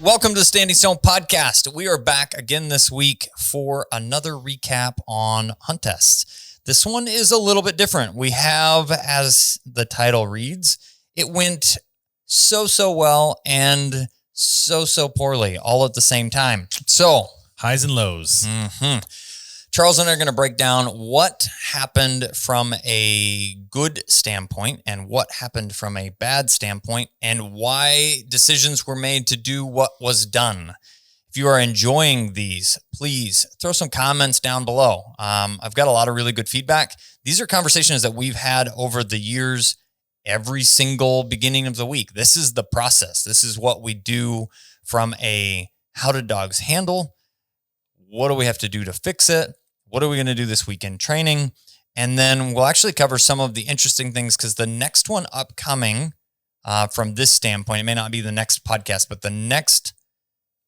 Welcome to the Standing Stone podcast. We are back again this week for another recap on hunt tests. This one is a little bit different. We have, as the title reads, it went so well and so poorly all at the same time. So highs and lows. Charles and I are going to break down what happened from a good standpoint and what happened from a bad standpoint and why decisions were made to do what was done. If you are enjoying these, please throw some comments down below. I've got a lot of really good feedback. These are conversations that we've had over the years, every single beginning of the week. This is the process. This is what we do from a how do dogs handle? What do we have to do to fix it? What are we going to do this weekend training? And then we'll actually cover some of the interesting things because the next one upcoming from this standpoint, it may not be the next podcast, but the next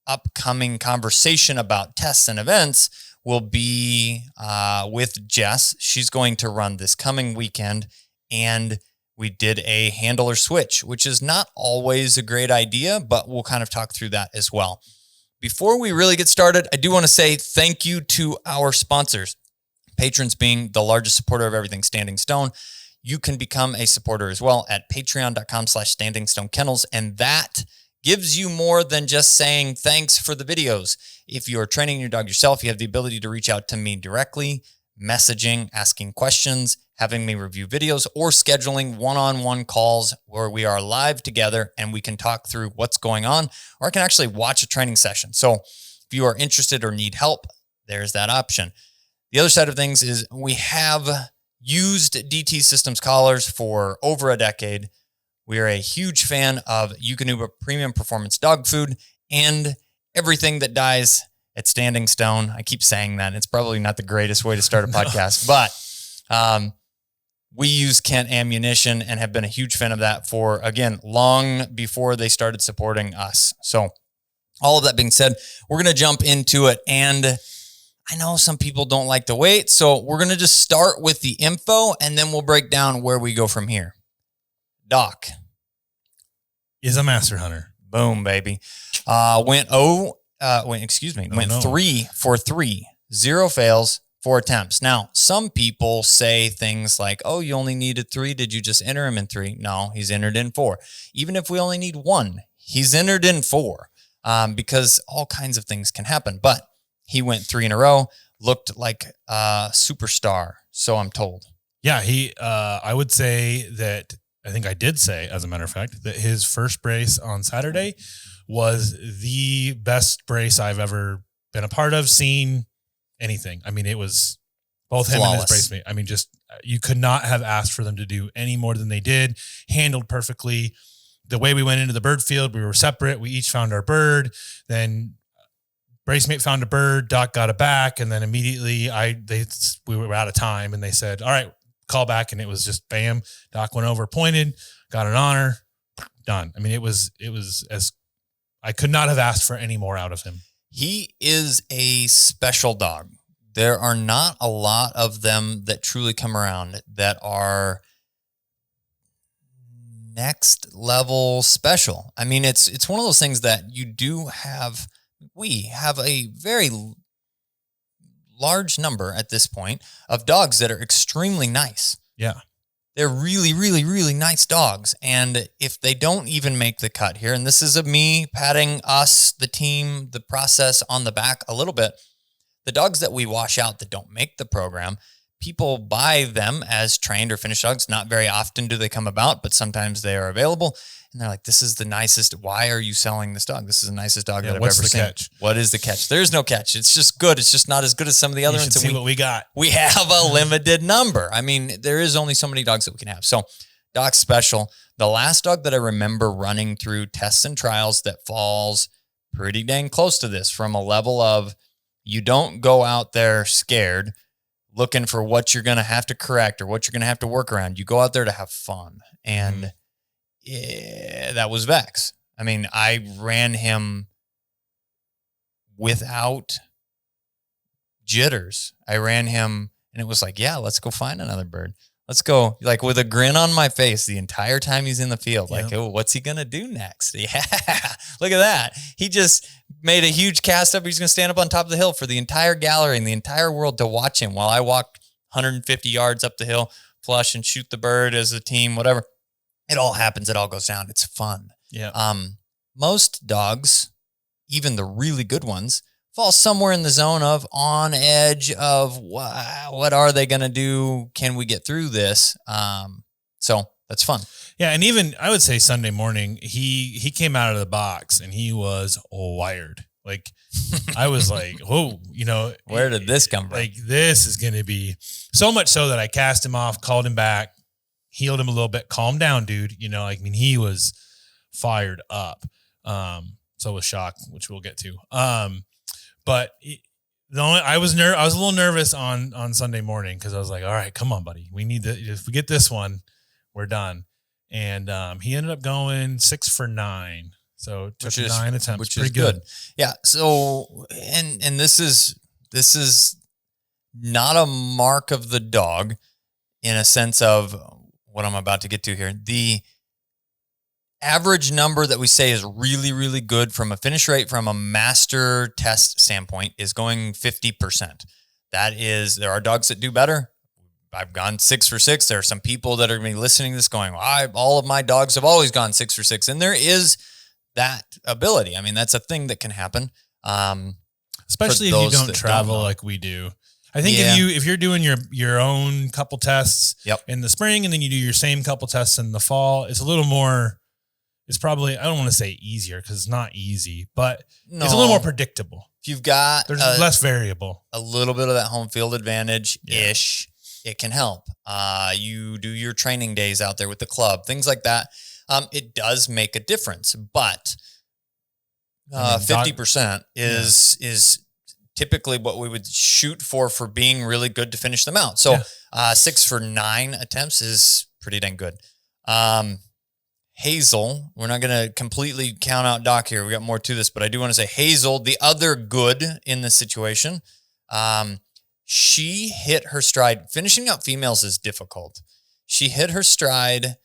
upcoming conversation about tests and events will be with Jess. She's going to run this coming weekend. And we did a handler switch, which is not always a great idea, but we'll kind of talk through that as well. Before we really get started, I do want to say thank you to our sponsors, patrons being the largest supporter of everything Standing Stone. You can become a supporter as well at patreon.com/Standing Stone Kennels. And that gives you more than just saying thanks for the videos. If you're training your dog yourself, you have the ability to reach out to me directly, messaging, asking questions, having me review videos, or scheduling one-on-one calls where we are live together and we can talk through what's going on, or I can actually watch a training session. So if you are interested or need help, there's that option. The other side of things is we have used DT Systems collars for over a decade. We are a huge fan of Eukanuba Premium Performance Dog Food and everything that dies at Standing Stone. I keep saying that. It's probably not the greatest way to start a podcast, but we use Kent ammunition and have been a huge fan of that for, again, long before they started supporting us. So all of that being said, we're going to jump into it. And I know some people don't like to wait. So we're going to just start with the info and then we'll break down where we go from here. Doc is a master hunter. Boom, baby. Went 3 for 3, 0 fails, 4 attempts. Now, some people say things like, oh, you only needed 3. Did you just enter him in 3? No, he's entered in 4. Even if we only need 1, he's entered in 4 because all kinds of things can happen. But he went 3 in a row, looked like a superstar. So I'm told. Yeah, I would say that, I think I did say, as a matter of fact, that his first brace on Saturday was the best brace I've ever been a part of, seen, anything. I mean, it was both him and his brace mate. I mean, just, you could not have asked for them to do any more than they did. Handled perfectly. The way we went into the bird field, we were separate. We each found our bird. Then brace mate found a bird. Doc got it back. And then immediately we were out of time and they said, all right, call back. And it was just bam. Doc went over, pointed, got an honor, done. I mean, it was as I could not have asked for any more out of him. He is a special dog. There are not a lot of them that truly come around that are next level special. I mean, it's one of those things that we have a very large number at this point of dogs that are extremely nice. Yeah. They're really, really, really nice dogs. And if they don't even make the cut here, and this is me patting us, the team, the process on the back a little bit, the dogs that we wash out that don't make the program, people buy them as trained or finished dogs. Not very often do they come about, but sometimes they are available. And they're like, this is the nicest. Why are you selling this dog? This is the nicest dog that I've ever seen. Catch? What is the catch? There's no catch. It's just good. It's just not as good as some of the other ones. See what we got. We have a limited number. I mean, there is only so many dogs that we can have. So Doc's special. The last dog that I remember running through tests and trials that falls pretty dang close to this from a level of you don't go out there scared looking for what you're going to have to correct or what you're going to have to work around. You go out there to have fun. And yeah, that was Vex. I mean, I ran him without jitters. I ran him and it was like, yeah, let's go find another bird. Let's go. Like with a grin on my face the entire time he's in the field. Like, Yep. oh, what's he going to do next? Yeah. Look at that. He just made a huge cast up. He's going to stand up on top of the hill for the entire gallery and the entire world to watch him while I walk 150 yards up the hill, flush and shoot the bird as a team, whatever. It all happens. It all goes down. It's fun. Yeah. Most dogs, even the really good ones, fall somewhere in the zone of on edge of what are they going to do? Can we get through this? So that's fun. Yeah. And even I would say Sunday morning, he came out of the box and he was wired. Like I was like, whoa, Where did this come from? Like this is going to be so much so that I cast him off, called him back, healed him a little bit, calm down, dude. He was fired up. So was Shock, which we'll get to. But I was a little nervous on Sunday morning because I was like, all right, come on, buddy. We need to, if we get this one, we're done. And he ended up going 6 for 9. So it took 9 attempts, which pretty is good. Yeah. So, and this is not a mark of the dog in a sense of what I'm about to get to here. The average number that we say is really, really good from a finish rate from a master test standpoint is going 50%. That is, there are dogs that do better. I've gone 6 for 6. There are some people that are going to be listening to this going, all of my dogs have always gone 6 for 6. And there is that ability. I mean, that's a thing that can happen. Especially if you don't travel like we do. I think if you're doing your own couple tests in the spring and then you do your same couple tests in the fall, it's a little more, it's probably, I don't want to say easier because it's not easy, but it's a little more predictable. If you've got there's less variable, a little bit of that home field advantage ish, it can help. You do your training days out there with the club, things like that. It does make a difference, but 50% is typically what we would shoot for being really good to finish them out. So 6 for 9 attempts is pretty dang good. Hazel, we're not going to completely count out Doc here. We got more to this, but I do want to say Hazel, the other good in this situation, she hit her stride. Finishing out females is difficult. She hit her stride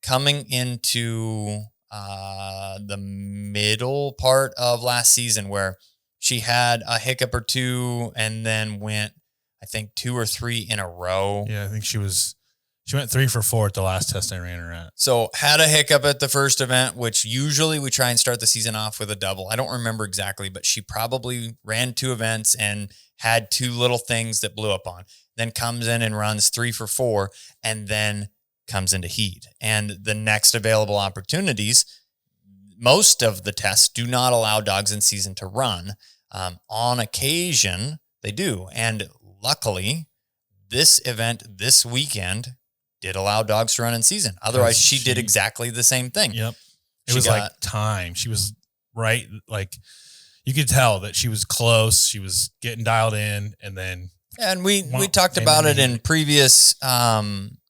coming into the middle part of last season where she had a hiccup or two and then went, I think, 2 or 3 in a row. Yeah, I think she went 3 for 4 at the last test I ran her at. So had a hiccup at the first event, which usually we try and start the season off with a double. I don't remember exactly, but she probably ran 2 events and had 2 little things that blew up on. Then comes in and runs 3 for 4 and then comes into heat. And the next available opportunities, most of the tests do not allow dogs in season to run. On occasion, they do. And luckily, this event this weekend did allow dogs to run in season. Otherwise, she did exactly the same thing. Yep. It was like time. She was right. Like you could tell that she was close. She was getting dialed in. And then. And we talked about it in previous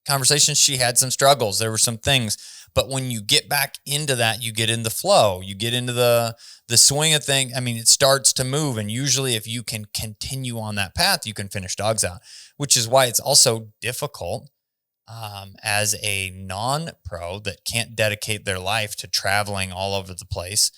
conversations. She had some struggles. There were some things. But when you get back into that, you get in the flow. You get into the swing of thing. I mean, it starts to move. And usually if you can continue on that path, you can finish dogs out, which is why it's also difficult as a non-pro that can't dedicate their life to traveling all over the place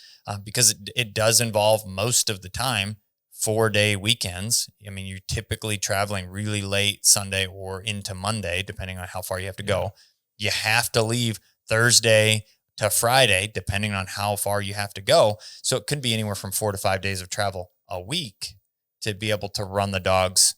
because it does involve most of the time 4-day weekends. I mean, you're typically traveling really late Sunday or into Monday, depending on how far you have to go. You have to leave Thursday to Friday, depending on how far you have to go. So it could be anywhere from 4 to 5 days of travel a week to be able to run the dogs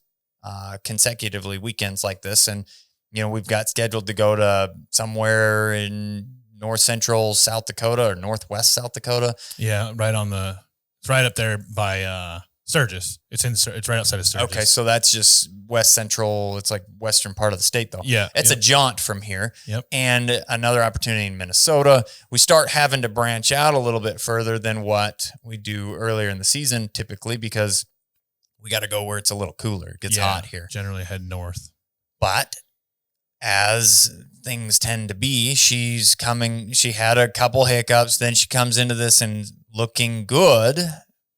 consecutively weekends like this. And we've got scheduled to go to somewhere in north central South Dakota or northwest South Dakota. Yeah, it's right up there by Sturgis. It's right outside of Sturgis. Okay, so that's just west central. It's like western part of the state, though. Yeah, it's a jaunt from here. Yep. And another opportunity in Minnesota. We start having to branch out a little bit further than what we do earlier in the season, typically, because we got to go where it's a little cooler. It gets hot here. Generally head north. But as things tend to be, she had a couple hiccups, then she comes into this and looking good,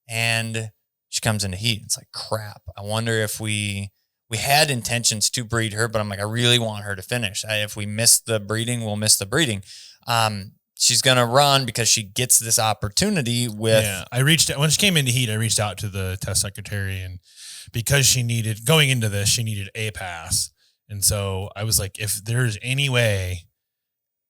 and she comes into heat. It's like, crap. I wonder if we we had intentions to breed her, but I'm like, I really want her to finish. If we miss the breeding, we'll miss the breeding. She's going to run because she gets this opportunity with. Yeah. I reached out when she came into heat. I reached out to the test secretary, and because she needed going into this, she needed a pass. And so I was like, if there's any way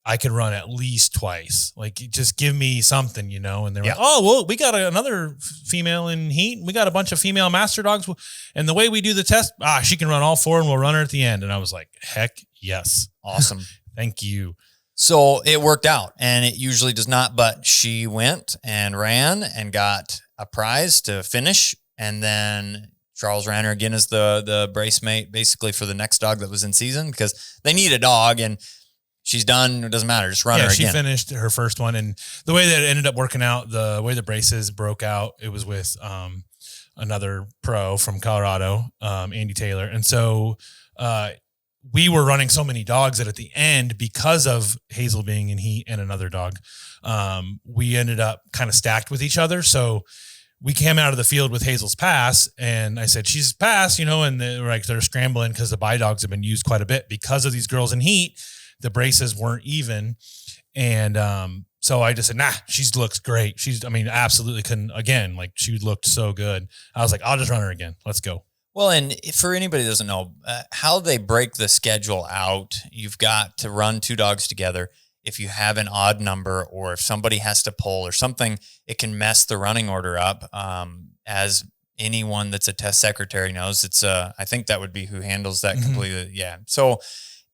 I could run at least twice, like just give me something, you know? And they're like, oh, well, we got another female in heat. We got a bunch of female master dogs. And the way we do the test, she can run all 4 and we'll run her at the end. And I was like, heck yes. Awesome. Thank you. So it worked out, and it usually does not, but she went and ran and got a prize to finish. And then Charles ran her again as the brace mate, basically for the next dog that was in season, because they need a dog, and she's done. It doesn't matter. Just run her again. She finished her first one. And the way that it ended up working out, the way the braces broke out, it was with another pro from Colorado, Andy Taylor. And so we were running so many dogs that at the end, because of Hazel being in heat and another dog, we ended up kind of stacked with each other. So we came out of the field with Hazel's pass, and I said, she's passed, you know, and they're scrambling because the buy dogs have been used quite a bit because of these girls in heat. The braces weren't even. And so I just said, nah, she looks great. Absolutely couldn't, again, like she looked so good. I was like, I'll just run her again. Let's go. Well, and for anybody that doesn't know how they break the schedule out, you've got to run 2 dogs together. If you have an odd number, or if somebody has to pull or something, it can mess the running order up. As anyone that's a test secretary knows, it's I think that would be who handles that completely. Yeah. So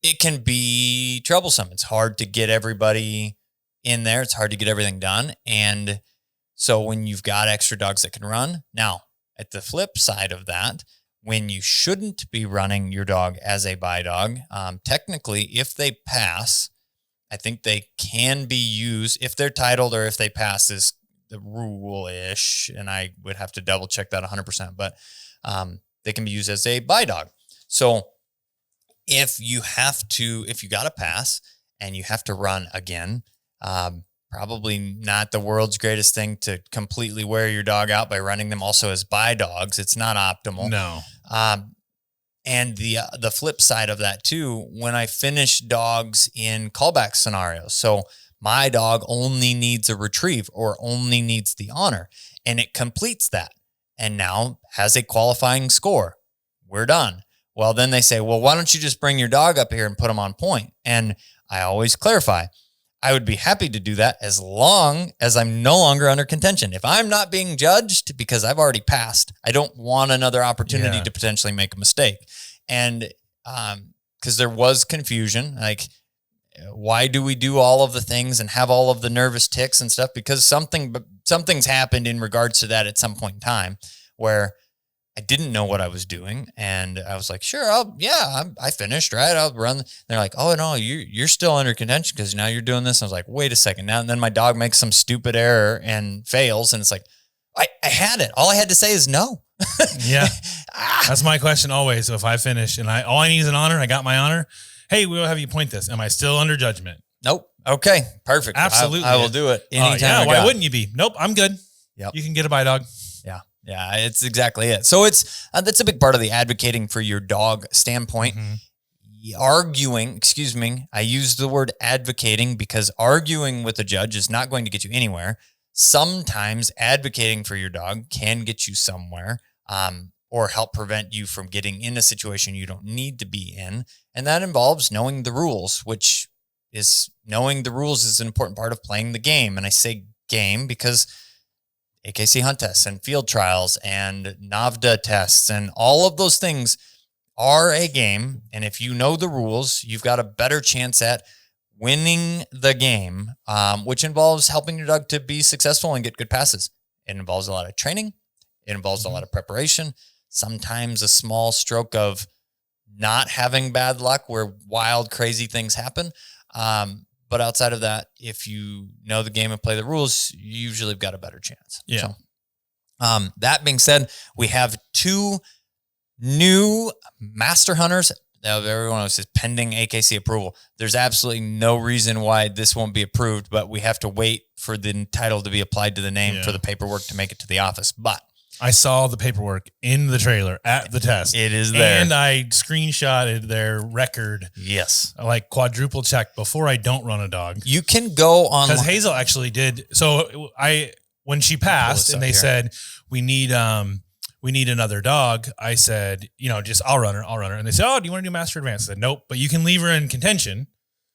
it can be troublesome. It's hard to get everybody in there. It's hard to get everything done. And so when you've got extra dogs that can run, now at the flip side of that, when you shouldn't be running your dog as a buy dog, technically, if they pass, I think they can be used if they're titled, or if they pass is the rule-ish, and I would have to double check that 100%, but they can be used as a buy dog. So if you got to pass and you have to run again, probably not the world's greatest thing to completely wear your dog out by running them also as buy dogs. It's not optimal. No. And the flip side of that too, when I finish dogs in callback scenarios, so my dog only needs a retrieve or only needs the honor, and it completes that and now has a qualifying score. We're done. Well, then they say, well, why don't you just bring your dog up here and put him on point? And I always clarify, I would be happy to do that as long as I'm no longer under contention. If I'm not being judged because I've already passed, I don't want another opportunity to potentially make a mistake. And because there was confusion, like, why do we do all of the things and have all of the nervous tics and stuff? Because something's happened in regards to that at some point in time where I didn't know what I was doing, and I was like, sure, I finished, right? I'll run. They're like, oh no, you're still under contention because now you're doing this. I was like, wait a second now. And then my dog makes some stupid error and fails, and it's like, I had it. All I had to say is no. Yeah, that's my question always. So if I finish and all I need is an honor, I got my honor. Hey, we'll have you point this. Am I still under judgment? Nope. Okay, perfect. Absolutely, I will do it anytime. Why wouldn't you be? Nope, I'm good. Yep. You can get a bye dog. Yeah, it's exactly it. So that's a big part of the advocating for your dog standpoint. I use the word advocating because arguing with a judge is not going to get you anywhere. Sometimes advocating for your dog can get you somewhere, or help prevent you from getting in a situation you don't need to be in. And that involves knowing the rules, which is knowing the rules is an important part of playing the game. And I say game because AKC hunt tests and field trials and NAVHDA tests and all of those things are a game. And if you know the rules, you've got a better chance at winning the game, which involves helping your dog to be successful and get good passes. It involves a lot of training. It involves a lot of preparation. Sometimes a small stroke of not having bad luck where wild, crazy things happen. But outside of that, if you know the game and play the rules, you usually have got a better chance. Yeah. So, that being said, we have 2 new master hunters. Everyone else is pending AKC approval. There's absolutely no reason why this won't be approved, but we have to wait for the title to be applied to the name for the paperwork to make it to the office. But I saw the paperwork in the trailer at the test. It is there. And I screenshotted their record. Yes. Like quadruple check before I don't run a dog. You can go on. Because Hazel actually did. So when she passed and they said, we need another dog. I said, just I'll run her. And they said, oh, do you want to do master advance? I said, nope, but you can leave her in contention.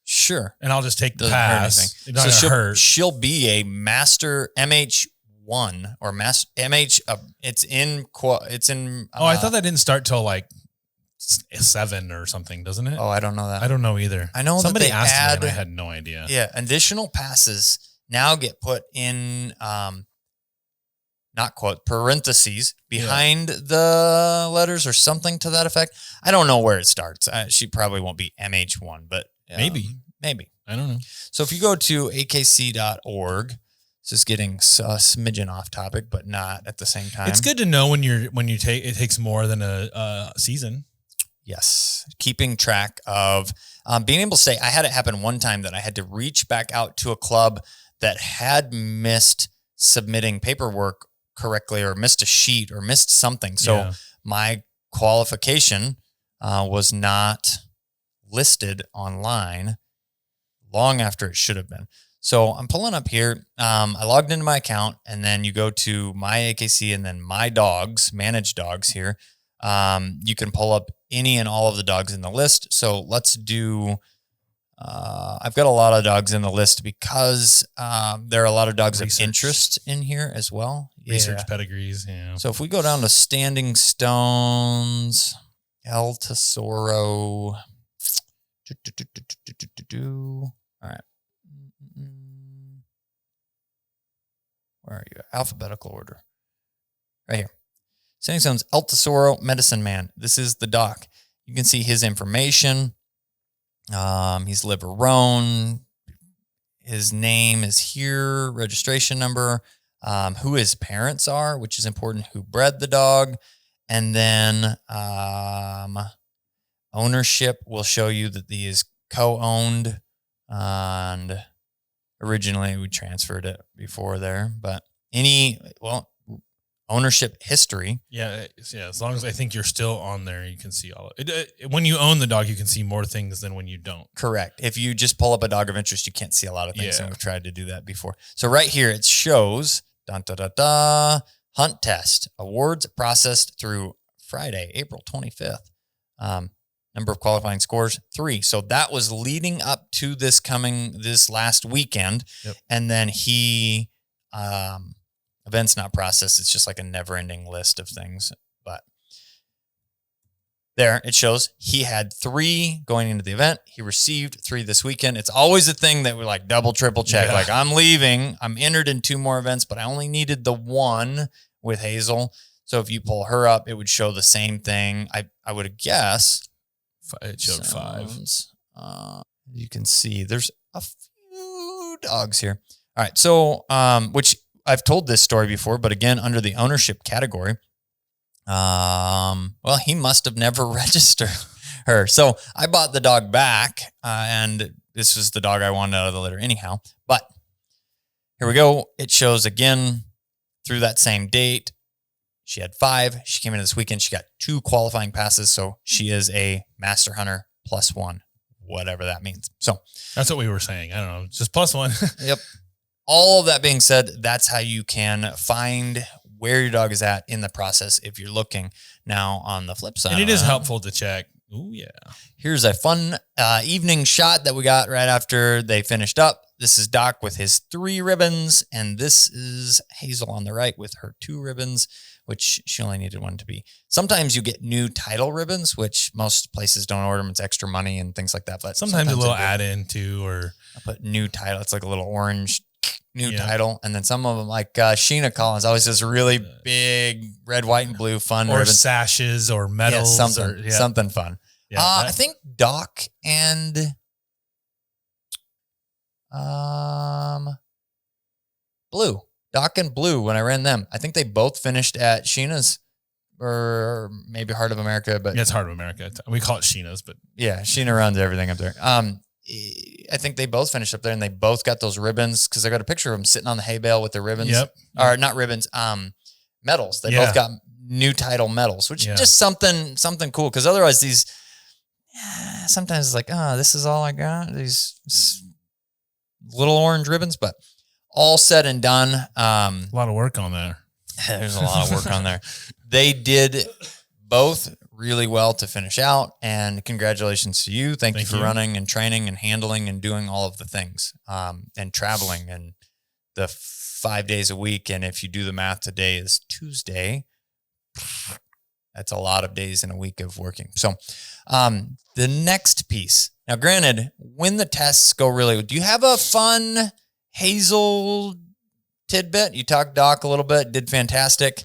Sure. And I'll just take the Doesn't pass. hurt anything. She'll be a master MH1 or master MH. It's in. I thought that didn't start till like 7 or something, doesn't it? Oh, I don't know that. I don't know either. I know somebody that asked me and I had no idea. Yeah. Additional passes now get put in, not quote, parentheses behind the letters or something to that effect. I don't know where it starts. She probably won't be MH1, but maybe. I don't know. So if you go to akc.org, this is getting a smidgen off topic, but not at the same time. It's good to know when you take, it takes more than a season. Yes. Keeping track of being able to say, I had it happen one time that I had to reach back out to a club that had missed submitting paperwork correctly or missed a sheet or missed something. So my qualification was not listed online long after it should have been. So I'm pulling up here. I logged into my account and then you go to my AKC and then my dogs, manage dogs here. You can pull up any and all of the dogs in the list. So let's do, I've got a lot of dogs in the list because there are a lot of dogs of interest in here as well. Research pedigrees. Yeah. So if we go down to Standing Stones, El Tesoro. All right. Where are you? Alphabetical order. Right here. Standing Stones, El Tesoro, Medicine Man. This is the doc. You can see his information. He's Liverone. His name is here. Registration number. Who his parents are, which is important. Who bred the dog. And then ownership will show you that he is co-owned. And originally we transferred it before there. But ownership history. Yeah. As long as I think you're still on there, you can see all of it. When you own the dog, you can see more things than when you don't. Correct. If you just pull up a dog of interest, you can't see a lot of things. And we've tried to do that before. So right here, it shows hunt test awards processed through Friday, April 25th. Number of qualifying scores, 3. So that was leading up to this last weekend. Yep. And then he, events not processed. It's just like a never ending list of things. But there it shows he had 3 going into the event. He received 3 this weekend. It's always a thing that we like double, triple check. Yeah. Like I'm leaving, I'm entered in 2 more events, but I only needed the 1 with Hazel. So if you pull her up, it would show the same thing. I would guess. It showed 5. You can see there's a few dogs here. All right. So, which I've told this story before, but again, under the ownership category, he must have never registered her. So I bought the dog back, and this was the dog I wanted out of the litter anyhow. But here we go. It shows again through that same date. She had 5. She came into this weekend. She got 2 qualifying passes. So she is a master hunter +1, whatever that means. So that's what we were saying. I don't know. Just +1. Yep. All of that being said, that's how you can find where your dog is at in the process if you're looking. Now, on the flip side, and it is helpful to check. Oh, yeah. Here's a fun evening shot that we got right after they finished up. This is Doc with his 3 ribbons, and this is Hazel on the right with her 2 ribbons, which she only needed 1 to be. Sometimes you get new title ribbons, which most places don't order them. It's extra money and things like that. But sometimes a little add-in too, or I put new title. It's like a little orange new title. And then some of them, like Sheena Collins, always does really big red, white, and blue fun or ribbons. Sashes or medals. Something fun. Yeah, I think Doc and Blue. Doc and Blue, when I ran them, I think they both finished at Sheena's or maybe Heart of America. But yeah, it's Heart of America. We call it Sheena's, but yeah, Sheena runs everything up there. I think they both finished up there and they both got those ribbons because I got a picture of them sitting on the hay bale with their ribbons. Yep. Or not ribbons, medals. They both got new title medals, which is just something cool. Cause otherwise these, sometimes it's like, oh, this is all I got. These little orange ribbons, but all said and done. A lot of work on there. There's a lot of work on there. They did both really well to finish out, and congratulations to you. Thank you for running and training and handling and doing all of the things, and traveling and the 5 days a week. And if you do the math, today is Tuesday. That's a lot of days in a week of working. So, the next piece. Now, granted, when the tests go really, do you have a fun Hazel tidbit? You talked Doc a little bit, did fantastic.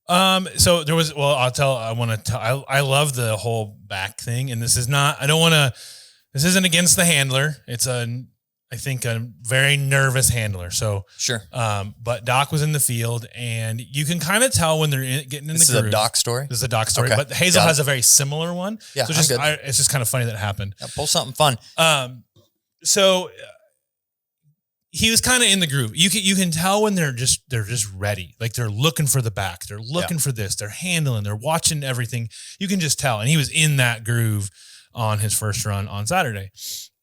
So there was, I love the whole back thing, and this isn't against the handler. It's I think a very nervous handler. So sure. But Doc was in the field, and you can kind of tell when they're getting in the groove. This is a Doc story? This is a Doc story, but Hazel has a very similar one. Yeah, so it's just kind of funny that happened. Yeah, pull something fun. So he was kind of in the groove. You can tell when they're just ready. Like they're looking for the back. They're looking for this. They're handling. They're watching everything. You can just tell. And he was in that groove on his first run on Saturday.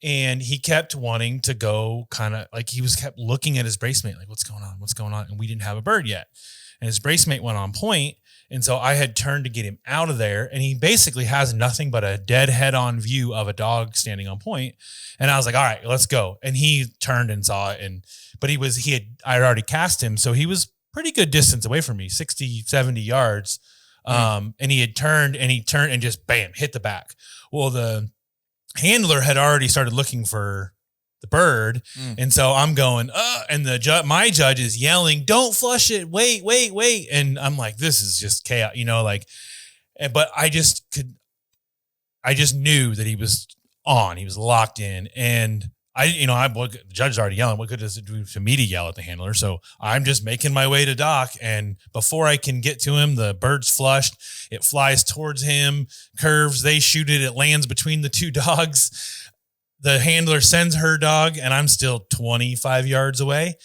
And he kept wanting to go kind of like kept looking at his brace mate, like, what's going on? What's going on? And we didn't have a bird yet. And his brace mate went on point. And so I had turned to get him out of there. And he basically has nothing but a dead head on view of a dog standing on point. And I was like, all right, let's go. And he turned and saw it. But I had already cast him. So he was pretty good distance away from me, 60, 70 yards. And he had turned and just bam, hit the back. Well, the handler had already started looking for the bird. And so I'm going, and my judge is yelling, don't flush it. Wait. And I'm like, this is just chaos, but I just knew that he was on, he was locked in. And the judge is already yelling. What good does it do to me to yell at the handler? So I'm just making my way to Doc. And before I can get to him, the bird's flushed. It flies towards him, curves. They shoot it. It lands between the two dogs. The handler sends her dog, and I'm still 25 yards away,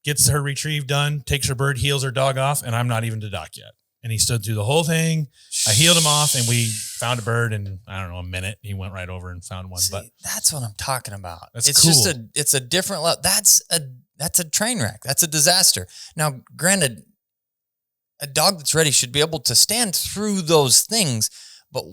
gets her retrieve done, takes her bird, heals her dog off, and I'm not even to Doc yet. And he stood through the whole thing. I healed him off, and we found a bird in, I don't know, a minute. He went right over and found one. But that's what I'm talking about. It's cool. It's a different level. That's a train wreck. That's a disaster. Now, granted, a dog that's ready should be able to stand through those things. But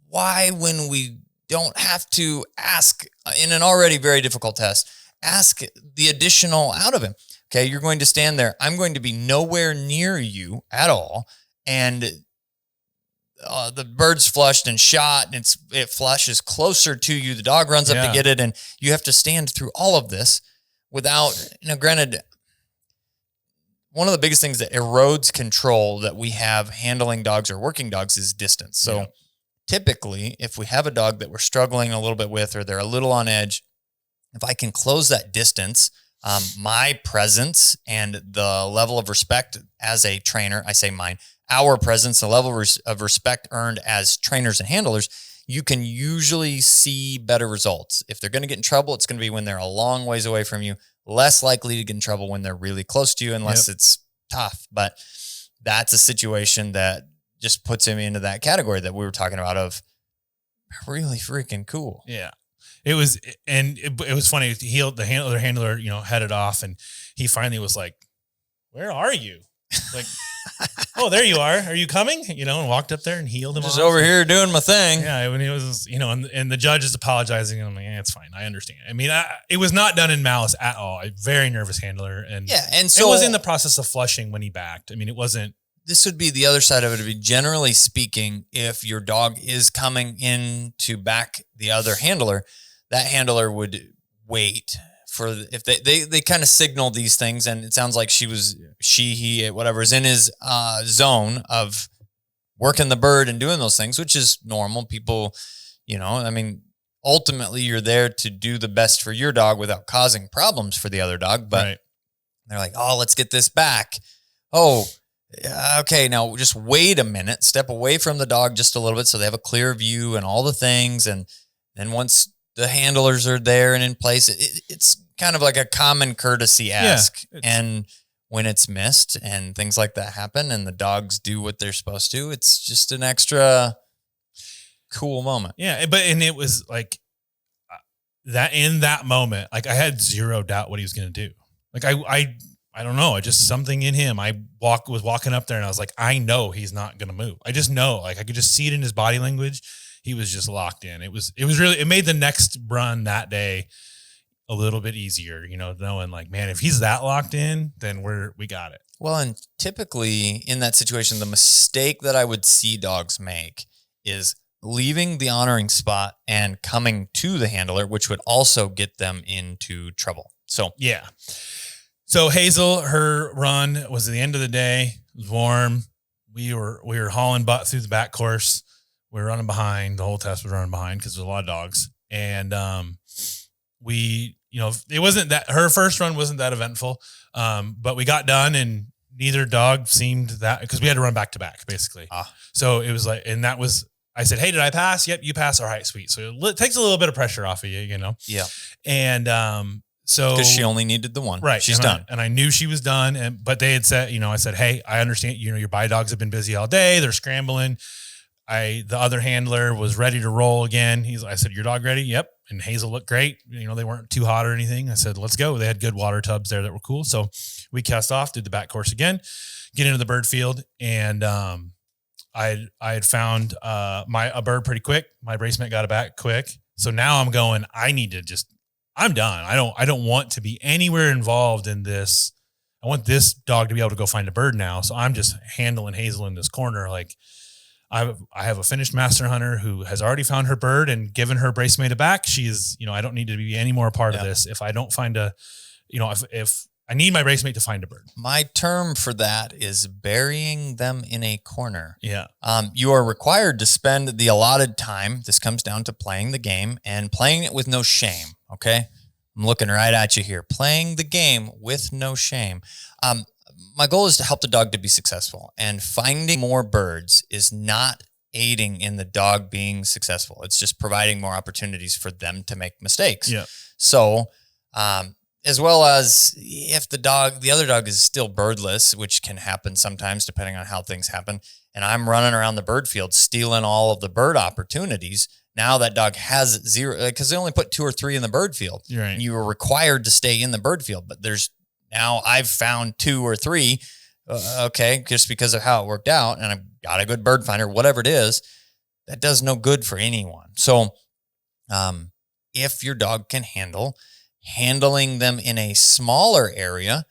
why, when we don't have to ask in an already very difficult test, ask the additional out of him? Okay, you're going to stand there. I'm going to be nowhere near you at all. And the bird's flushed and shot, and it flushes closer to you. The dog runs up to get it, and you have to stand through all of this without, granted, one of the biggest things that erodes control that we have handling dogs or working dogs is distance. So typically, if we have a dog that we're struggling a little bit with, or they're a little on edge, if I can close that distance, my presence and the level of respect as a trainer, I say mine, our presence, the level of respect earned as trainers and handlers, you can usually see better results. If they're going to get in trouble, it's going to be when they're a long ways away from you, less likely to get in trouble when they're really close to you, unless it's tough. But that's a situation that just puts him into that category that we were talking about of really freaking cool. Yeah. It was, and it was funny. The other handler, headed off, and he finally was like, "Where are you?" Like, "Oh, there you are. Are you coming?" And walked up there and healed him. Just over here doing my thing. Yeah, when he was, and the judge is apologizing, and I'm like, it's fine. I understand. I mean, it was not done in malice at all. A very nervous handler, and so it was in the process of flushing when he backed. I mean, it wasn't. This would be the other side of it. Generally speaking, if your dog is coming in to back the other handler, that handler would wait for if they kind of signal these things, and it sounds like he whatever is in his zone of working the bird and doing those things, which is normal. People, ultimately you're there to do the best for your dog without causing problems for the other dog. But they're like, oh, let's get this back. Oh, okay. Now just wait a minute, step away from the dog just a little bit so they have a clear view and all the things. And then once the handlers are there and in place, it's kind of like a common courtesy ask. And when it's missed and things like that happen and the dogs do what they're supposed to, it's just an extra cool moment. Yeah. And it was like that in that moment, like I had zero doubt what he was going to do. Like I don't know. Just something in him. I was walking up there and I was like, I know he's not going to move. I just know, like I could just see it in his body language. He was just locked in. It made the next run that day a little bit easier, knowing like, man, if he's that locked in, then we got it. Well, and typically in that situation, the mistake that I would see dogs make is leaving the honoring spot and coming to the handler, which would also get them into trouble. So, yeah. So Hazel, her run was at the end of the day. It was warm. We were hauling butt through the back course. We were running behind. The whole test was running behind because there's a lot of dogs. And, it wasn't that her first run wasn't that eventful. But we got done and neither dog seemed that, because we had to run back to back basically. So it was like, and that was, I said, hey, did I pass? Yep, you passed. All right, sweet. So it takes a little bit of pressure off of you, Yeah. And, so because she only needed the one, right? She's done. And I knew she was done. But they had said, I said, hey, I understand, your buy dogs have been busy all day. They're scrambling. The other handler was ready to roll again. I said, your dog ready? Yep. And Hazel looked great. They weren't too hot or anything. I said, let's go. They had good water tubs there that were cool. So we cast off, did the back course again, get into the bird field. And, I had found, a bird pretty quick. My bracemate got it back quick. So now I'm going, I'm done. I don't want to be anywhere involved in this. I want this dog to be able to go find a bird now. So I'm just handling Hazel in this corner. Like I have a finished master hunter who has already found her bird and given her bracemate back. She is, I don't need to be any more a part of this. If I don't find if I need my bracemate to find a bird. My term for that is burying them in a corner. Yeah. You are required to spend the allotted time. This comes down to playing the game and playing it with no shame. Okay. I'm looking right at you here. Playing the game with no shame. My goal is to help the dog to be successful, and finding more birds is not aiding in the dog being successful. It's just providing more opportunities for them to make mistakes. Yeah. So, as well as if the other dog is still birdless, which can happen sometimes depending on how things happen, and I'm running around the bird field stealing all of the bird opportunities, now that dog has zero, because they only put 2 or 3 in the bird field. Right. You were required to stay in the bird field, but now I've found 2 or 3, just because of how it worked out, and I've got a good bird finder, whatever it is, that does no good for anyone. So, if your dog can handling them in a smaller area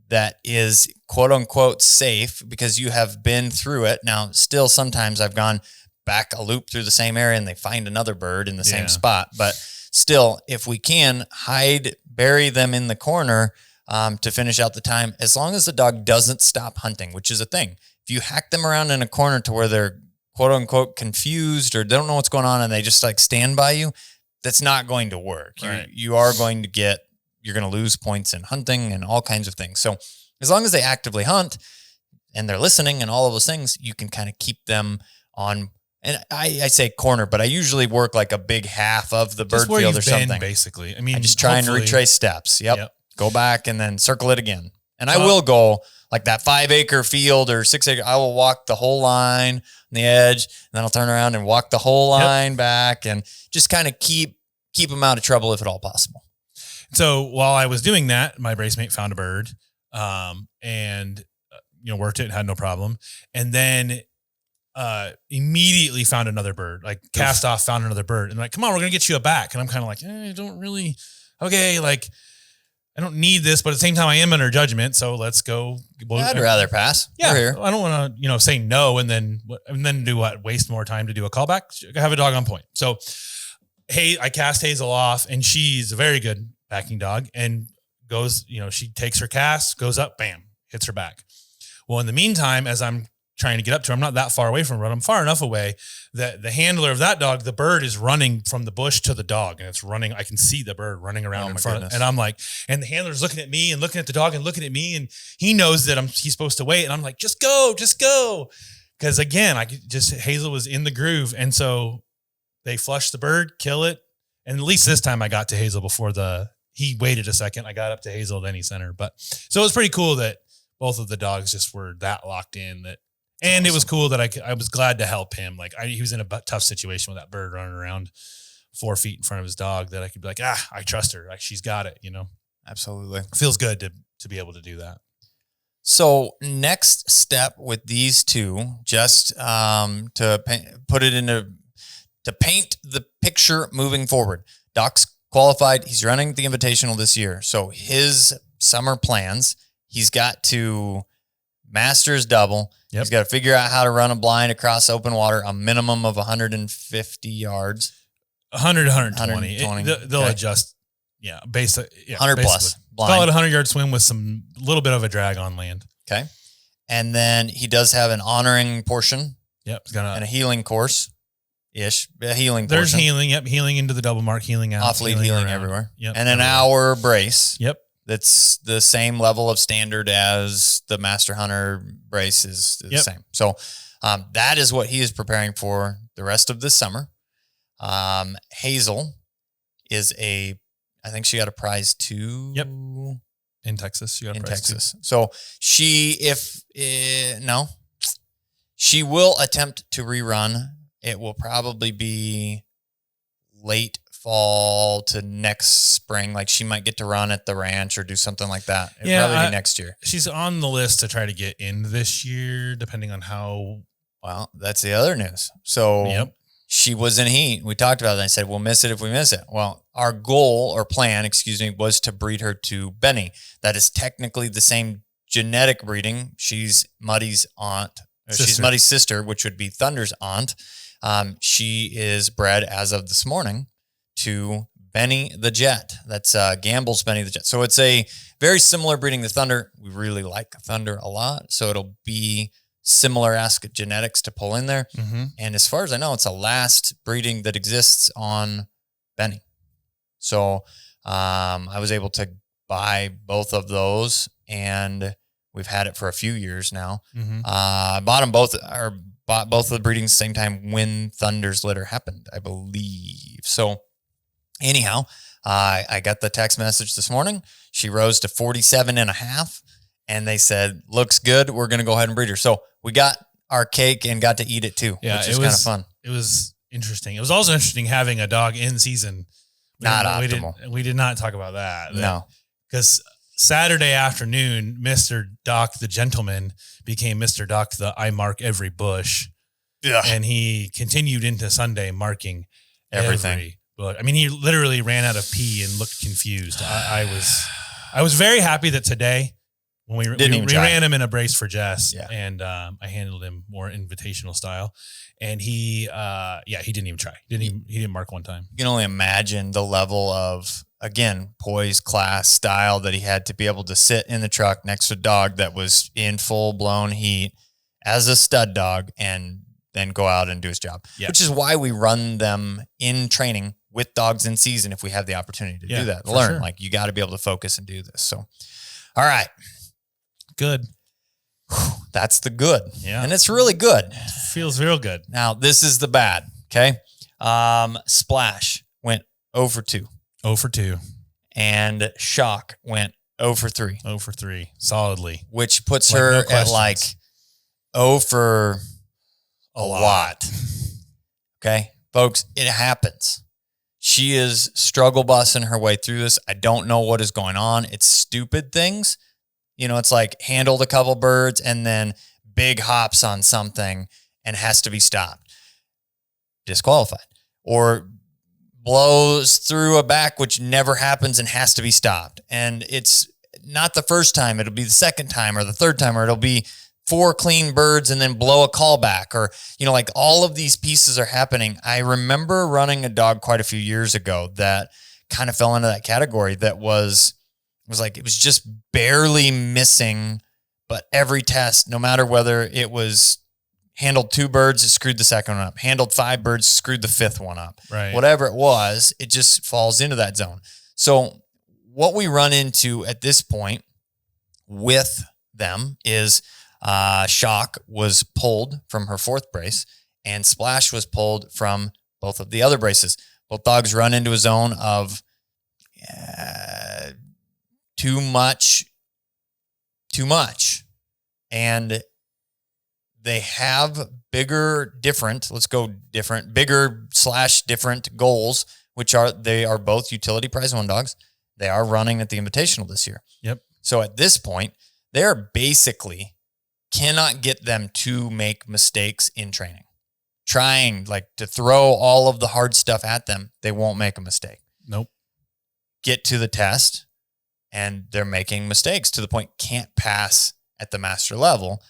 that is quote unquote safe because you have been through it. Now, still sometimes I've gone back a loop through the same area and they find another bird in the same spot. But still, if we can bury them in the corner to finish out the time, as long as the dog doesn't stop hunting, which is a thing. If you hack them around in a corner to where they're quote unquote confused or don't know what's going on and they just like stand by you, that's not going to work. Right. You're going to lose points in hunting and all kinds of things. So as long as they actively hunt and they're listening and all of those things, you can kind of keep them on. And I say corner, but I usually work like a big half of the bird field or something. Basically, I just try and retrace steps. Yep. Go back and then circle it again. And I will go like that 5-acre field or 6-acre. I will walk the whole line on the edge, and then I'll turn around and walk the whole line back, and just kind of keep them out of trouble if at all possible. So while I was doing that, my bracemate found a bird, and worked it, had no problem, and then immediately found another bird. Like cast off, found another bird, and like, come on, we're gonna get you a back. And I'm kind of like, I don't really. Okay, like. I don't need this, but at the same time, I am under judgment. So let's go. I'd rather pass. Yeah, we're here. I don't want to, say no and then do what? Waste more time to do a callback. Have a dog on point. So, I cast Hazel off, and she's a very good backing dog, and goes. She takes her cast, goes up, bam, hits her back. Well, in the meantime, as I'm trying to get up to her, I'm not that far away from her, but I'm far enough away that the handler of that dog, the bird is running from the bush to the dog, and it's running. I can see the bird running around in front. Goodness. And I'm like, and the handler's looking at me and looking at the dog and looking at me, and he knows that he's supposed to wait. And I'm like, just go. Cause again, Hazel was in the groove. And so they flushed the bird, kill it. And at least this time I got to Hazel before he waited a second. I got up to Hazel, then he sent her. But so it was pretty cool that both of the dogs just were that locked in that. And it was cool that I was glad to help him. Like he was in a tough situation with that bird running around 4 feet in front of his dog that I could be like, I trust her. Like she's got it, Absolutely. Feels good to be able to do that. So next step with these two, just to paint the picture moving forward. Doc's qualified. He's running the Invitational this year. So his summer plans, he's got to master his double. Yep. He's got to figure out how to run a blind across open water, a minimum of 150 yards. 100, 120. They'll adjust. Yeah. 100 plus. Blind. Call it a 100-yard swim with some little bit of a drag on land. Okay. And then he does have an honoring portion. Yep. And a healing course. There's portion. Healing. Yep. Healing into the double mark, healing out. Off lead healing everywhere. Yep. And an hour brace. Yep. That's the same level of standard as the Master Hunter brace is the same. So that is what he is preparing for the rest of this summer. Hazel is I think she got a prize too. Yep. In Texas. She got a prize Texas. Too. So she will attempt to rerun. It will probably be late fall to next spring. Like she might get to run at the ranch or do something like that. It'll probably be next year. She's on the list to try to get in this year, depending on how. Well, that's the other news. So she was in heat. We talked about it. I said, we'll miss it if we miss it. Well, our goal or plan, was to breed her to Benny. That is technically the same genetic breeding. She's Muddy's aunt. She's Muddy's sister, which would be Thunder's aunt. She is bred as of this morning to Benny the Jet. That's Gamble's Benny the Jet. So it's a very similar breeding to Thunder. We really like Thunder a lot. So it'll be similar-esque genetics to pull in there. Mm-hmm. And as far as I know, it's a last breeding that exists on Benny. So I was able to buy both of those, and we've had it for a few years now. Mm-hmm. I bought both of the breedings at the same time when Thunder's litter happened, I believe. So anyhow, I got the text message this morning. She rose to 47.5, and they said, looks good. We're going to go ahead and breed her. So we got our cake and got to eat it too, which is kind of fun. It was interesting. It was also interesting having a dog in season. Optimal. We did not talk about that. No. Because Saturday afternoon, Mr. Doc the gentleman became Mr. Doc the I mark every bush. Yeah. And he continued into Sunday marking everything. But I mean, he literally ran out of pee and looked confused. I was very happy that today when we ran him in a brace for Jess, and I handled him more invitational style, and he didn't even try. He didn't mark one time. You can only imagine the level of, again, poise, class, style that he had to be able to sit in the truck next to a dog that was in full blown heat as a stud dog and then go out and do his job, which is why we run them in training with dogs in season. If we have the opportunity to do that, to learn, like you got to be able to focus and do this. So, all right. Good. That's the good. Yeah. And it's really good. Feels real good. Now, this is the bad. Okay. Splash went 0 for 2. 0 for 2. And Shock went 0 for 3. 0 for 3. Solidly. Which puts her at like 0 for a lot. Okay. Folks, it happens. She is struggle busting her way through this. I don't know what is going on. It's stupid things. It's like handled a couple birds and then big hops on something and has to be stopped. Disqualified. Or blows through a back, which never happens and has to be stopped. And it's not the first time. It'll be the second time or the third time, or it'll be 4 clean birds and then blow a call back, or, like all of these pieces are happening. I remember running a dog quite a few years ago that kind of fell into that category that was like, it was just barely missing, but every test, no matter whether it was handled 2 birds, it screwed the second one up, handled 5 birds, screwed the 5th one up, right? Whatever it was, it just falls into that zone. So what we run into at this point with them is Shock was pulled from her 4th brace and Splash was pulled from both of the other braces. Both dogs run into a zone of too much and they have bigger goals, which they are both utility prize 1 dogs. They are running at the Invitational this year. Yep. So at this point, they're basically cannot get them to make mistakes in training. Trying to throw all of the hard stuff at them, they won't make a mistake. Nope. Get to the test and they're making mistakes to the point can't pass at the master level,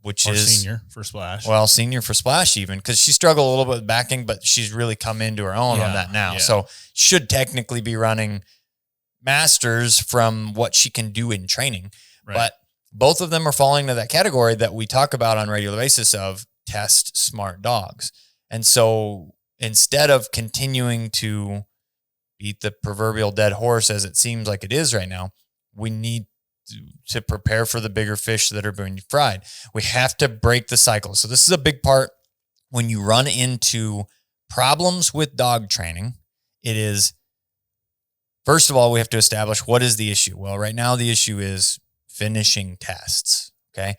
which is senior for splash. Well, senior for splash even, because she struggled a little bit with backing, but she's really come into her own on that now. Yeah. So should technically be running masters from what she can do in training. Right. But both of them are falling into that category that we talk about on a regular basis of test smart dogs. And so instead of continuing to beat the proverbial dead horse as it seems like it is right now, we need to prepare for the bigger fish that are being fried. We have to break the cycle. So this is a big part when you run into problems with dog training. It is, first of all, we have to establish what is the issue. Well, right now the issue is finishing tests. Okay.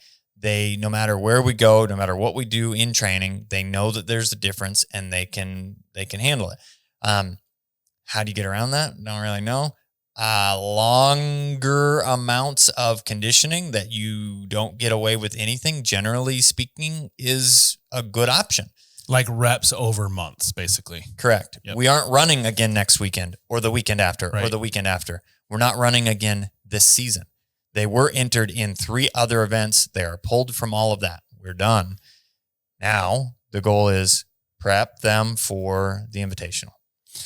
No matter where we go, no matter what we do in training, they know that there's a difference and they can handle it. How do you get around that? Don't really know. Longer amounts of conditioning that you don't get away with anything, generally speaking, is a good option. Like reps over months, basically. Correct. Yep. We aren't running again next weekend or the weekend after right. or the weekend after. We're not running again this season. They were entered in 3 other events. They are pulled from all of that. We're done. Now the goal is prep them for the Invitational.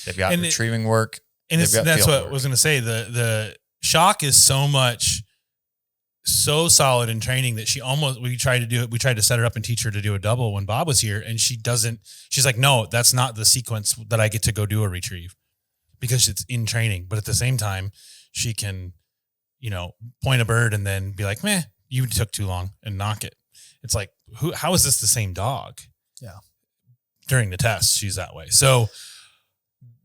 They've got retrieving work. And that's what I was going to say. The shock is so solid in training that we tried to set her up and teach her to do a double when Bob was here. And she's like, no, that's not the sequence that I get to go do a retrieve because it's in training. But at the same time, she can, point a bird and then be like, meh, you took too long and knock it. It's like, how is this the same dog? Yeah. During the test, she's that way. So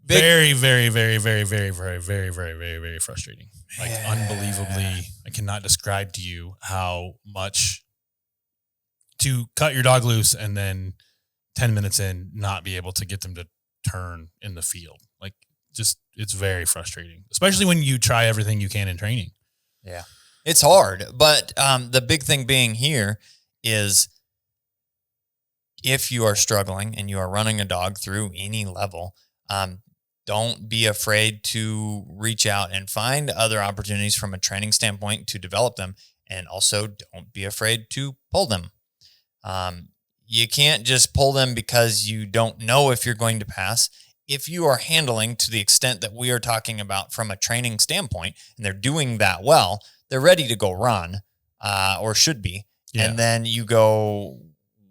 very, very, very, very, very, very, very, very, very, very frustrating. Like unbelievably, I cannot describe to you how much to cut your dog loose and then 10 minutes in, not be able to get them to turn in the field. Like it's very frustrating, especially when you try everything you can in training. Yeah. It's hard. But the big thing being here is if you are struggling and you are running a dog through any level, don't be afraid to reach out and find other opportunities from a training standpoint to develop them. And also don't be afraid to pull them. You can't just pull them because you don't know if you're going to pass. If you are handling to the extent that we are talking about from a training standpoint, and they're doing that well, they're ready to go run, or should be. Yeah. And then you go,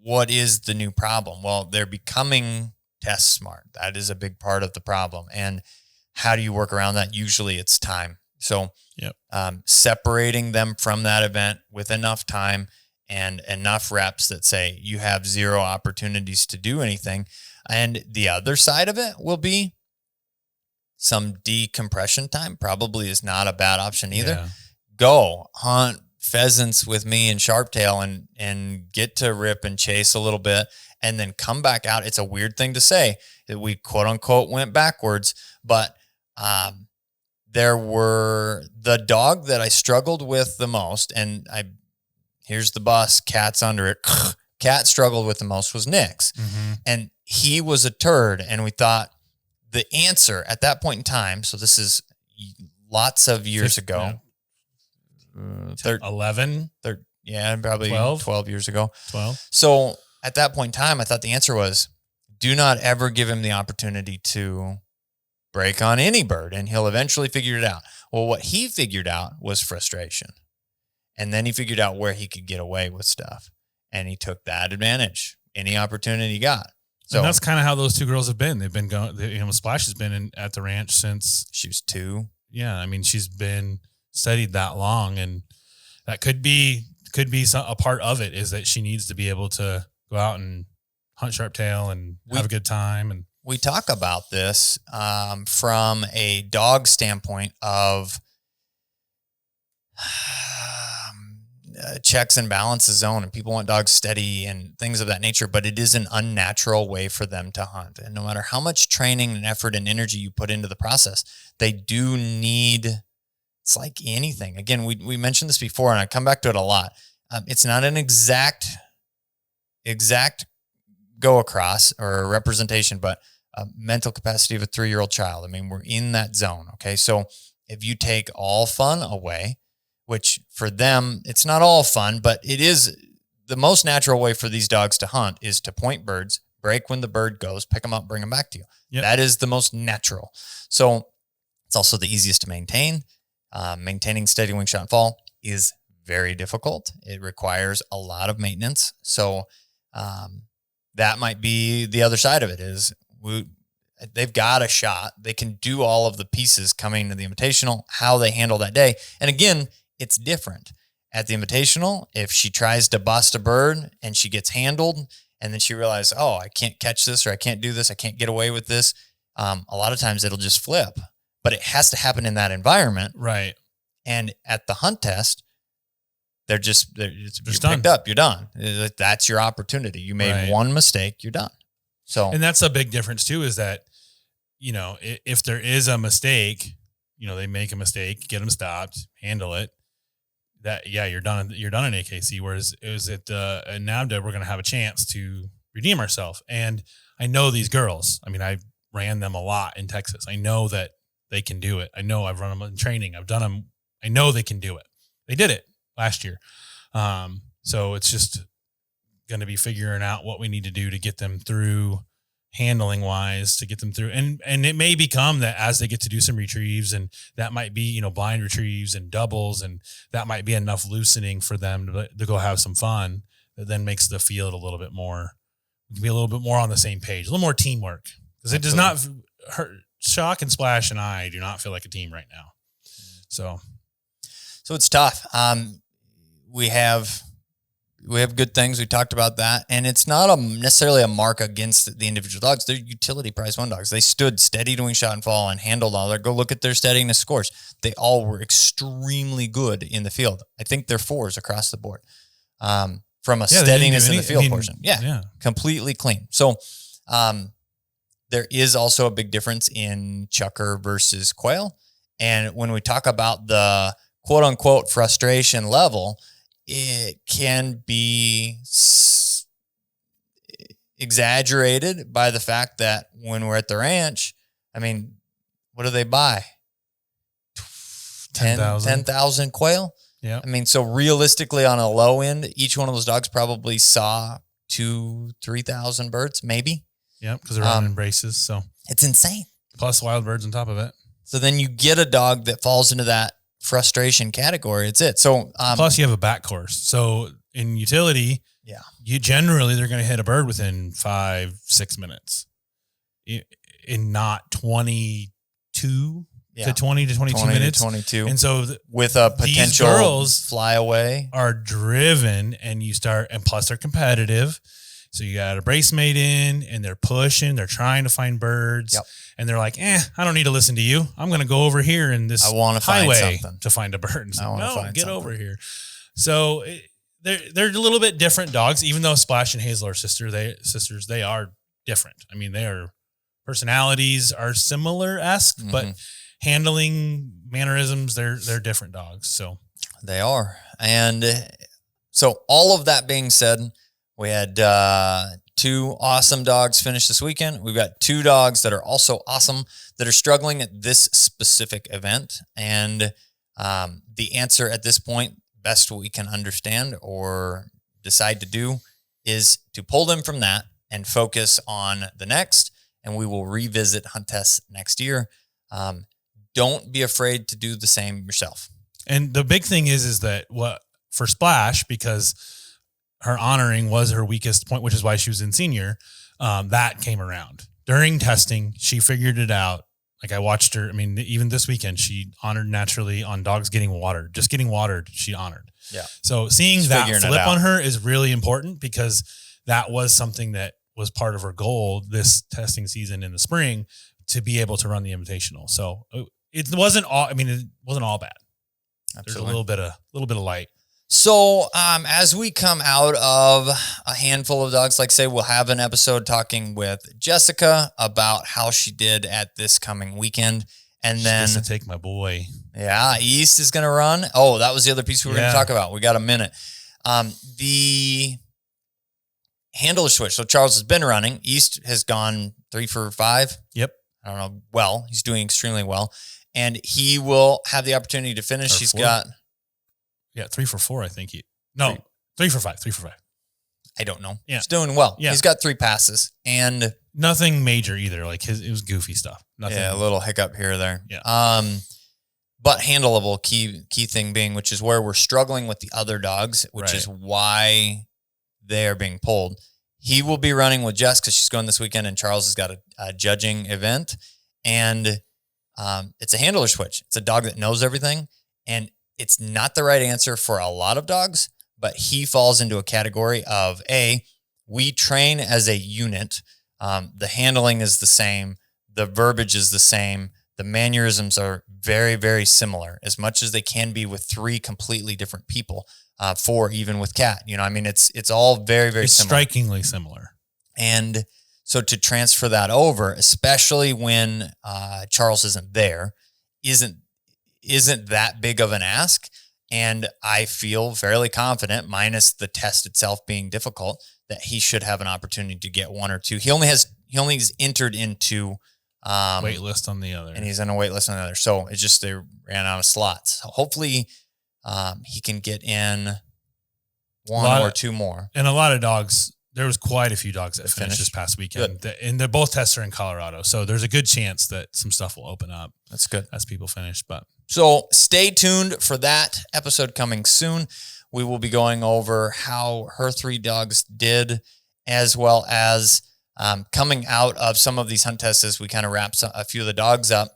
what is the new problem? Well, they're becoming test smart. That is a big part of the problem. And how do you work around that? Usually it's time. So separating them from that event with enough time and enough reps that say you have 0 opportunities to do anything. And the other side of it will be some decompression time. Probably is not a bad option either. Yeah. Go hunt pheasants with me and Sharptail and get to rip and chase a little bit and then come back out. It's a weird thing to say that we quote unquote went backwards, but there were the dog that I struggled with the most. And here's the bus, Kat's under it. Kat struggled with the most was Nick's. Mm-hmm. And he was a turd. And we thought the answer at that point in time, so this is lots of years ago. 11? Probably 12 years ago. 12. So at that point in time, I thought the answer was do not ever give him the opportunity to break on any bird and he'll eventually figure it out. Well, what he figured out was frustration. And then he figured out where he could get away with stuff. And he took that advantage, any opportunity he got. So and that's kind of how those 2 girls have been. They've been going, Splash has been at the ranch since she was 2. Yeah. I mean, she's been studied that long, and that could be a part of it is that she needs to be able to go out and hunt sharptail and have a good time. And we talk about this from a dog standpoint of checks and balances zone, and people want dogs steady and things of that nature, but it is an unnatural way for them to hunt. And no matter how much training and effort and energy you put into the process, they do need, it's like anything. Again, we mentioned this before, and I come back to it a lot. It's not an exact go across or a representation, but mental capacity of a 3-year-old child. I mean, we're in that zone. Okay. So if you take all fun away, which for them, it's not all fun, but it is the most natural way for these dogs to hunt is to point birds, break when the bird goes, pick them up, bring them back to you. Yep. That is the most natural. So it's also the easiest to maintain. Maintaining steady wing, shot, and fall is very difficult. It requires a lot of maintenance. So that might be the other side of it is they've got a shot. They can do all of the pieces coming to the Invitational, how they handle that day. And again, it's different. At the Invitational, if she tries to bust a bird and she gets handled and then she realizes, oh, I can't catch this or I can't do this, I can't get away with this, a lot of times it'll just flip. But it has to happen in that environment. Right. And at the hunt test, you're done. Picked up, you're done. That's your opportunity. You made one mistake, you're done. So, and that's a big difference too, is that, if there is a mistake, they make a mistake, get them stopped, handle it. You're done. You're done in AKC. Whereas it was at NAVHDA, we're going to have a chance to redeem ourselves. And I know these girls. I mean, I ran them a lot in Texas. I know that they can do it. I know I've run them in training. I've done them. I know they can do it. They did it last year. So it's just going to be figuring out what we need to do to get them through handling wise, to get them through. And it may become that as they get to do some retrieves, and that might be, blind retrieves and doubles, and that might be enough loosening for them to go have some fun. That then makes the field a little bit more, be a little bit more on the same page, a little more teamwork, because it does not hurt. Shock and Splash and I do not feel like a team right now. So it's tough. We have good things. We talked about that. And it's not necessarily a mark against the individual dogs. They're utility prize 1 dogs. They stood steady to wing, shot, and fall and handled all their, go look at their steadiness scores. They all were extremely good in the field. I think they're 4s across the board. From a steadiness in the field portion. Yeah. Completely clean. So, there is also a big difference in chucker versus quail. And when we talk about the quote unquote frustration level, it can be exaggerated by the fact that when we're at the ranch, I mean, what do they buy? 10,000 quail. Yeah. I mean, so realistically on a low end, each one of those dogs probably saw 2,000-3,000 birds, maybe. Yeah, because they're running braces. So it's insane. Plus wild birds on top of it. So then you get a dog that falls into that frustration category. It's it. So plus you have a back course. So in utility, they're going to hit a bird within 5-6 minutes, in not 22 to 20 to 22 minutes. To 22. And so with a potential girls fly away are driven, and plus they're competitive. So you got a brace mate in, and they're pushing, they're trying to find birds, and they're like, I don't need to listen to you. I'm going to go over here in this highway to find a bird. So, get over here. So they're a little bit different dogs, even though Splash and Hazel are sisters. They are different. I mean, their personalities are similar-esque, but handling mannerisms, they're different dogs. So they are. And so all of that being said, we had 2 awesome dogs finish this weekend. We've got 2 dogs that are also awesome that are struggling at this specific event. And the answer at this point, best we can understand or decide to do, is to pull them from that and focus on the next. And we will revisit hunt tests next year. Don't be afraid to do the same yourself. And the big thing is that for Splash, because her honoring was her weakest point, which is why she was in senior. That came around during testing. She figured it out. Like I watched her. I mean, even this weekend, she honored naturally on dogs getting watered, just getting watered. She honored. Yeah. So seeing that flip on her is really important, because that was something that was part of her goal this testing season in the spring, to be able to run the Invitational. So it wasn't all, it wasn't all bad. Absolutely. There's a little bit of light. So as we come out of a handful of dogs, like say, we'll have an episode talking with Jessica about how she did at this coming weekend. And then to take my boy. Yeah, East is going to run. Oh, that was the other piece we were going to talk about. We got a minute. The handler switch. So Charles has been running. East has gone 3 for 5. Yep. I don't know. Well, he's doing extremely well. And he will have the opportunity to finish. He's got... Yeah, 3 for 4, I think. 3 for 5. 3 for 5. I don't know. Yeah. He's doing well. Yeah. He's got 3 passes and... Nothing major either. Like it was goofy stuff. Nothing. Yeah, a little hiccup here or there. Yeah. But handleable, key thing being, which is where we're struggling with the other dogs, which is why they are being pulled. He will be running with Jess because she's going this weekend, and Charles has got a judging event. And it's a handler switch. It's a dog that knows everything, and it's not the right answer for a lot of dogs, but he falls into a category of we train as a unit. The handling is the same. The verbiage is the same. The mannerisms are very, very similar, as much as they can be with 3 completely different people, 4 even with Kat. You know, I mean, it's all very, very similar. Strikingly similar. And so to transfer that over, especially when Charles isn't there, isn't that big of an ask. And I feel fairly confident, minus the test itself being difficult, that he should have an opportunity to get 1 or 2. He only is entered into wait list on the other, and he's on a wait list on the other. So it's just they ran out of slots. So hopefully he can get in 1 or 2 more. And a lot of dogs. There was quite a few dogs that finished this past weekend, and they're both tests are in Colorado. So there's a good chance that some stuff will open up. That's good as people finish. But so stay tuned for that episode coming soon. We will be going over how her 3 dogs did, as well as coming out of some of these hunt tests as we kind of wrap a few of the dogs up.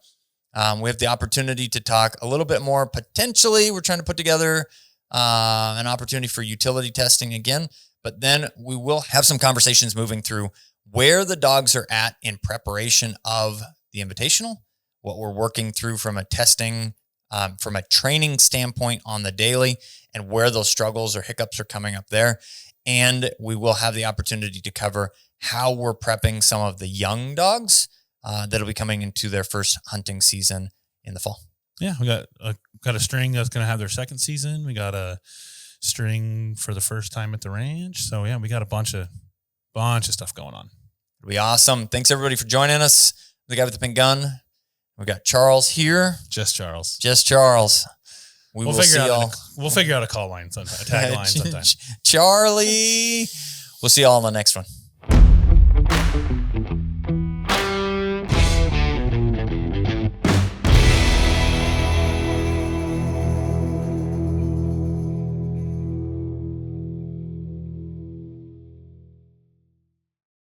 We have the opportunity to talk a little bit more. Potentially, we're trying to put together an opportunity for utility testing again, but then we will have some conversations moving through where the dogs are at in preparation of the Invitational, what we're working through from a testing, from a training standpoint on the daily, and where those struggles or hiccups are coming up there. And we will have the opportunity to cover how we're prepping some of the young dogs that'll be coming into their first hunting season in the fall. Yeah, we got a string that's going to have their second season. We got a string for the first time at the ranch. So yeah, we got a bunch of stuff going on. It'll be awesome. Thanks everybody for joining us. The guy with the pink gun. We got Charles here. Just Charles. We'll figure out a call line sometime, a tag line sometime. Charlie. We'll see y'all on the next one.